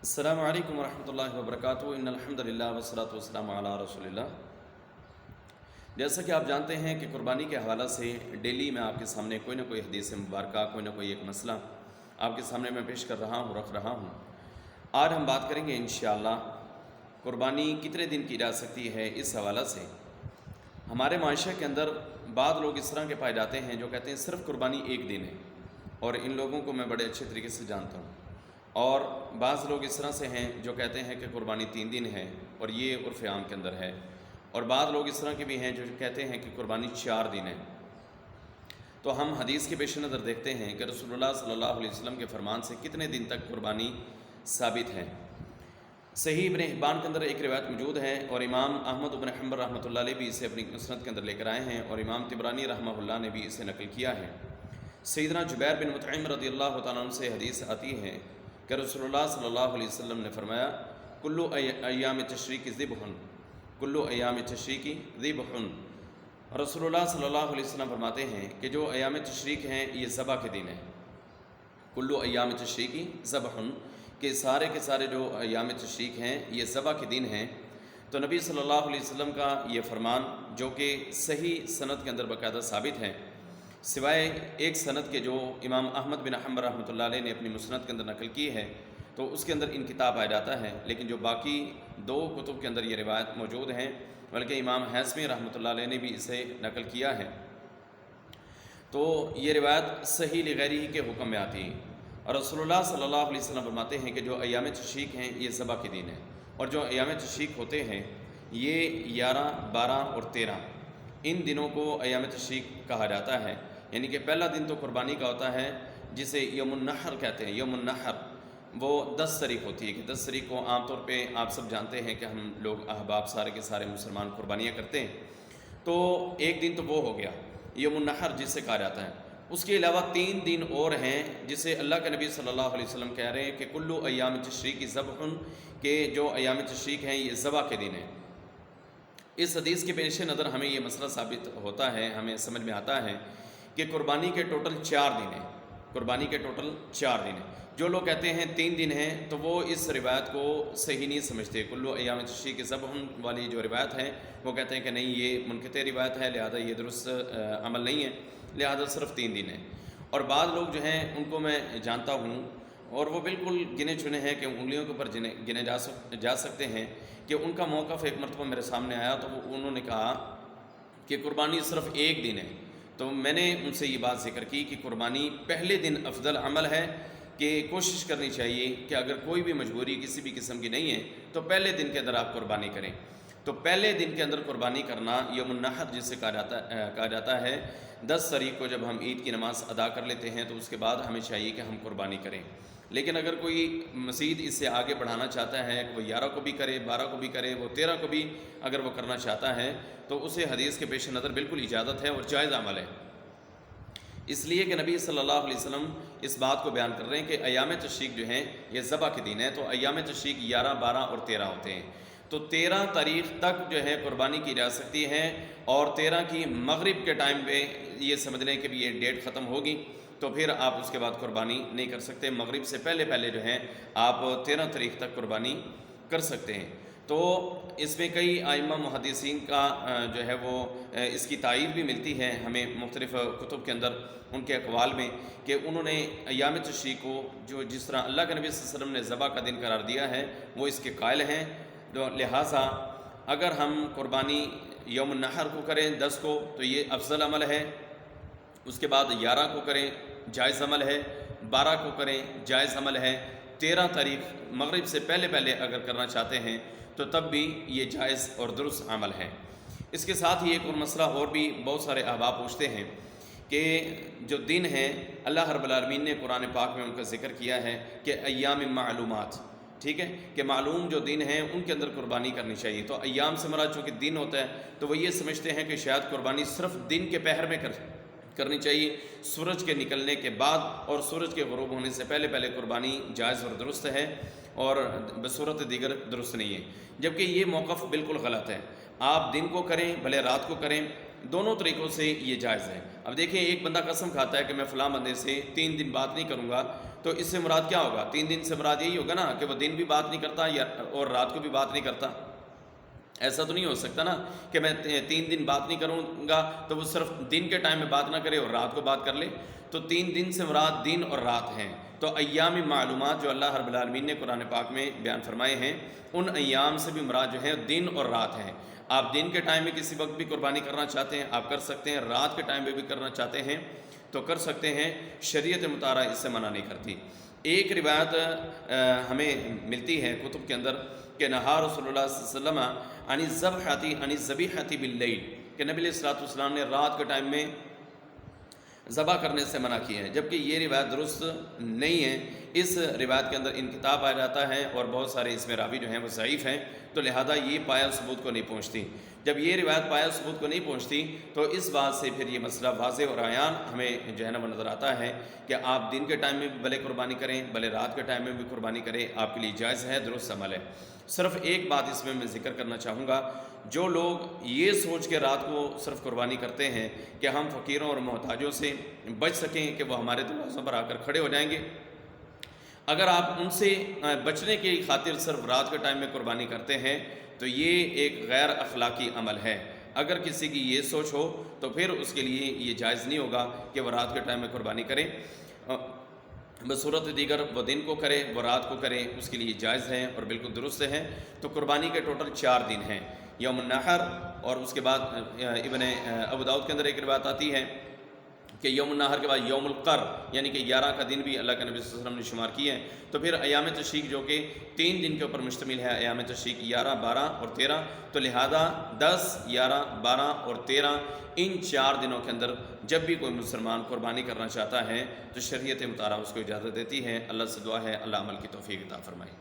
السلام علیکم ورحمۃ اللہ وبرکاتہ۔ ان الحمد للہ والصلاۃ والسلام علی رسول اللہ۔ جیسا کہ آپ جانتے ہیں کہ قربانی کے حوالہ سے ڈیلی میں آپ کے سامنے کوئی نہ کوئی حدیث مبارکہ، کوئی نہ کوئی ایک مسئلہ آپ کے سامنے میں پیش کر رہا ہوں، رکھ رہا ہوں۔ آج ہم بات کریں گے انشاءاللہ قربانی کتنے دن کی جا سکتی ہے۔ اس حوالہ سے ہمارے معاشرے کے اندر بعض لوگ اس طرح کے پائے جاتے ہیں جو کہتے ہیں صرف قربانی ایک دن ہے، اور ان لوگوں کو میں بڑے اچھے طریقے سے جانتا ہوں۔ اور بعض لوگ اس طرح سے ہیں جو کہتے ہیں کہ قربانی 3 دن ہے، اور یہ عرف عام کے اندر ہے۔ اور بعض لوگ اس طرح کے بھی ہیں جو کہتے ہیں کہ قربانی 4 دن ہے۔ تو ہم حدیث کے پیش نظر دیکھتے ہیں کہ رسول اللہ صلی اللہ علیہ وسلم کے فرمان سے کتنے دن تک قربانی ثابت ہے۔ صحیح ابن حبان کے اندر ایک روایت موجود ہے، اور امام احمد بن حنبل رحمۃ اللہ علیہ بھی اسے اپنی مسند کے اندر لے کر آئے ہیں، اور امام طبرانی رحمہ اللہ نے بھی اسے نقل کیا ہے۔ سیدنا جبیر بن مطعم رضی اللہ تعالیٰ عنہ سے حدیث آتی ہے کہ رسول اللہ صلی اللہ علیہ وسلم نے فرمایا، کلو ایام تشریق ذبح، کلو ایام تشریق ذبح۔ رسول اللہ صلی اللہ علیہ وسلم فرماتے ہیں کہ جو ایام تشریق ہیں یہ ذبح کے دن ہیں۔ کلو ایام تشریق ذبح، کہ سارے کے سارے جو ایام تشریق ہیں یہ ذبح کے دن ہیں۔ تو نبی صلی اللہ علیہ وسلم کا یہ فرمان جو کہ صحیح سند کے اندر باقاعدہ ثابت ہے، سوائے ایک سند کے جو امام احمد بن حنبل رحمۃ اللہ علیہ نے اپنی مسند کے اندر نقل کی ہے، تو اس کے اندر انکتاب آ جاتا ہے، لیکن جو باقی 2 کتب کے اندر یہ روایت موجود ہیں، بلکہ امام حیثمی رحمۃ اللہ علیہ نے بھی اسے نقل کیا ہے، تو یہ روایت صحیح لغیرہ کے حکم میں آتی ہے۔ اور رسول اللہ صلی اللہ علیہ وسلم فرماتے ہیں کہ جو ایام تشریق ہیں یہ ذبح کے دن ہیں، اور جو ایام تشریق ہوتے ہیں یہ 11، 12 اور 13، ان دنوں کو ایام تشریق کہا جاتا ہے۔ یعنی کہ پہلا دن تو قربانی کا ہوتا ہے جسے یوم النحر کہتے ہیں۔ یوم النحر وہ 10 تاریخ ہوتی ہے، کہ 10 تاریخ کو عام طور پہ آپ سب جانتے ہیں کہ ہم لوگ احباب سارے کے سارے مسلمان قربانیاں کرتے ہیں، تو ایک دن تو وہ ہو گیا یوم النحر جسے کہا جاتا ہے۔ اس کے علاوہ 3 دن اور ہیں جسے اللہ کے نبی صلی اللہ علیہ وسلم کہہ رہے ہیں کہ کلو ایام تشریق ذبح، کہ جو ایام تشریق ہیں یہ ذبح کے دن ہیں۔ اس حدیث کے پیش نظر ہمیں یہ مسئلہ ثابت ہوتا ہے، ہمیں سمجھ میں آتا ہے کہ قربانی کے ٹوٹل 4 دن ہیں، قربانی کے ٹوٹل 4 دن ہیں۔ جو لوگ کہتے ہیں 3 دن ہیں تو وہ اس روایت کو صحیح نہیں سمجھتے۔ کلو ایام تشریق ذبح والی جو روایت ہے وہ کہتے ہیں کہ نہیں، یہ منقطع روایت ہے، لہذا یہ درست عمل نہیں ہے، لہذا صرف 3 دن ہیں۔ اور بعض لوگ جو ہیں ان کو میں جانتا ہوں، اور وہ بالکل گنے چنے ہیں کہ انگلیوں کے اوپر گنے جا سکتے ہیں، کہ ان کا موقف ایک مرتبہ میرے سامنے آیا تو انہوں نے کہا کہ قربانی صرف 1 دن ہے۔ تو میں نے ان سے یہ بات ذکر کی کہ قربانی پہلے دن افضل عمل ہے، کہ کوشش کرنی چاہیے کہ اگر کوئی بھی مجبوری کسی بھی قسم کی نہیں ہے تو پہلے دن کے اندر آپ قربانی کریں۔ تو پہلے دن کے اندر قربانی کرنا یوم النحر جسے کہا جاتا ہے، 10 تاریخ کو جب ہم عید کی نماز ادا کر لیتے ہیں تو اس کے بعد ہمیں چاہیے کہ ہم قربانی کریں۔ لیکن اگر کوئی مزید اس سے آگے بڑھانا چاہتا ہے کہ وہ 11 کو بھی کرے، 12 کو بھی کرے، وہ 13 کو بھی اگر وہ کرنا چاہتا ہے تو اسے حدیث کے پیش نظر بالکل اجازت ہے اور جائز عمل ہے، اس لیے کہ نبی صلی اللہ علیہ وسلم اس بات کو بیان کر رہے ہیں کہ ایام تشریق جو ہیں یہ ذبح کے دن ہیں۔ تو ایام تشریق 11، 12 اور 13 ہوتے ہیں، تو 13 تاریخ تک جو ہے قربانی کی جا سکتی ہے، اور 13 کی مغرب کے ٹائم پہ یہ سمجھ لیں کہ یہ ڈیٹ ختم ہوگی تو پھر آپ اس کے بعد قربانی نہیں کر سکتے۔ مغرب سے پہلے پہلے جو ہے آپ 13 تاریخ تک قربانی کر سکتے ہیں۔ تو اس میں کئی ائمہ محدثین کا جو ہے وہ اس کی تائید بھی ملتی ہے ہمیں مختلف کتب کے اندر، ان کے اقوال میں، کہ انہوں نے ایام تشریق کو جو جس طرح اللہ کے نبی صلی اللہ علیہ وسلم نے ذبح کا دن قرار دیا ہے وہ اس کے قائل ہیں۔ لہٰذا اگر ہم قربانی یوم النحر کو کریں 10 کو تو یہ افضل عمل ہے، اس کے بعد 11 کو کریں جائز عمل ہے، 12 کو کریں جائز عمل ہے، 13 تاریخ مغرب سے پہلے پہلے اگر کرنا چاہتے ہیں تو تب بھی یہ جائز اور درست عمل ہے۔ اس کے ساتھ ہی ایک اور مسئلہ اور بھی بہت سارے احباب پوچھتے ہیں کہ جو دن ہیں اللہ رب العالمین نے قرآن پاک میں ان کا ذکر کیا ہے کہ ایام معلومات، ٹھیک ہے، کہ معلوم جو دن ہیں ان کے اندر قربانی کرنی چاہیے۔ تو ایام سے مراد چونکہ دن ہوتا ہے تو وہ یہ سمجھتے ہیں کہ شاید قربانی صرف دن کے پہر میں کرنی چاہیے، سورج کے نکلنے کے بعد اور سورج کے غروب ہونے سے پہلے پہلے قربانی جائز اور درست ہے، اور بصورت دیگر درست نہیں ہے، جبکہ یہ موقف بالکل غلط ہے۔ آپ دن کو کریں بھلے رات کو کریں، دونوں طریقوں سے یہ جائز ہے۔ اب دیکھیں، ایک بندہ قسم کھاتا ہے کہ میں فلاں بندے سے 3 دن بات نہیں کروں گا، تو اس سے مراد کیا ہوگا؟ 3 دن سے مراد یہی ہوگا نا کہ وہ دن بھی بات نہیں کرتا یا اور رات کو بھی بات نہیں کرتا. ایسا تو نہیں ہو سکتا نا کہ میں 3 دن بات نہیں کروں گا تو وہ صرف دن کے ٹائم میں بات نہ کرے اور رات کو بات کر لے. تو 3 دن سے مراد دن اور رات ہیں. تو ایام معلومات جو اللہ رب العالمین نے قرآن پاک میں بیان فرمائے ہیں، ان ایام سے بھی مراد جو ہے دن اور رات ہیں. آپ دن کے ٹائم میں کسی وقت بھی قربانی کرنا چاہتے ہیں آپ کر سکتے ہیں، رات کے ٹائم میں بھی کرنا چاہتے ہیں تو کر سکتے ہیں. شریعت مطالعہ اس سے منع نہیں کرتی. ایک روایت ہمیں ملتی ہے کتب کے اندر کہ نہا رسول اللہ صلی اللہ علیہ وسلم عن الذبیحۃ باللیل، کہ نبی علیہ الصلوۃ والسلام نے رات کے ٹائم میں ذبح کرنے سے منع کی ہے، جبکہ یہ روایت درست نہیں ہے. اس روایت کے اندر انقطاع آ جاتا ہے اور بہت سارے اس میں راوی جو ہیں وہ ضعیف ہیں، تو لہذا یہ پایا ثبوت کو نہیں پہنچتی. جب یہ روایت پایا ثبوت کو نہیں پہنچتی تو اس بات سے پھر یہ مسئلہ واضح اور عیان ہمیں جو ہے نا وہ نظر آتا ہے کہ آپ دن کے ٹائم میں بھی بھلے قربانی کریں، بھلے رات کے ٹائم میں بھی قربانی کریں، آپ کے لیے جائز ہے، درست عمل ہے. صرف ایک بات اس میں ذکر کرنا چاہوں گا، جو لوگ یہ سوچ کے رات کو صرف قربانی کرتے ہیں کہ ہم فقیروں اور محتاجوں سے بچ سکیں کہ وہ ہمارے دروازوں پر آ کر کھڑے ہو جائیں گے، اگر آپ ان سے بچنے کی خاطر صرف رات کے ٹائم میں قربانی کرتے ہیں تو یہ ایک غیر اخلاقی عمل ہے. اگر کسی کی یہ سوچ ہو تو پھر اس کے لیے یہ جائز نہیں ہوگا کہ وہ رات کے ٹائم میں قربانی کریں. بصورت دیگر وہ دن کو کرے وہ رات کو کرے، اس کے لیے جائز ہے اور بالکل درست ہے. تو قربانی کے ٹوٹل 4 دن ہیں، یوم النحر، اور اس کے بعد ابن ابو داؤد کے اندر ایک روایت آتی ہے کہ یوم النحر کے بعد یوم القر، یعنی کہ 11 کا دن بھی اللہ کے نبی صلی اللہ علیہ وسلم نے شمار کیے ہیں. تو پھر ایام تشریق جو کہ 3 دن کے اوپر مشتمل ہے، ایام تشریق 11، 12 اور 13، تو لہذا 10، 11، 12 اور 13 ان 4 دنوں کے اندر جب بھی کوئی مسلمان قربانی کرنا چاہتا ہے تو شریعت مطالعہ اس کو اجازت دیتی ہے. اللہ سے دعا ہے اللہ عمل کی توفیق عطا فرمائے.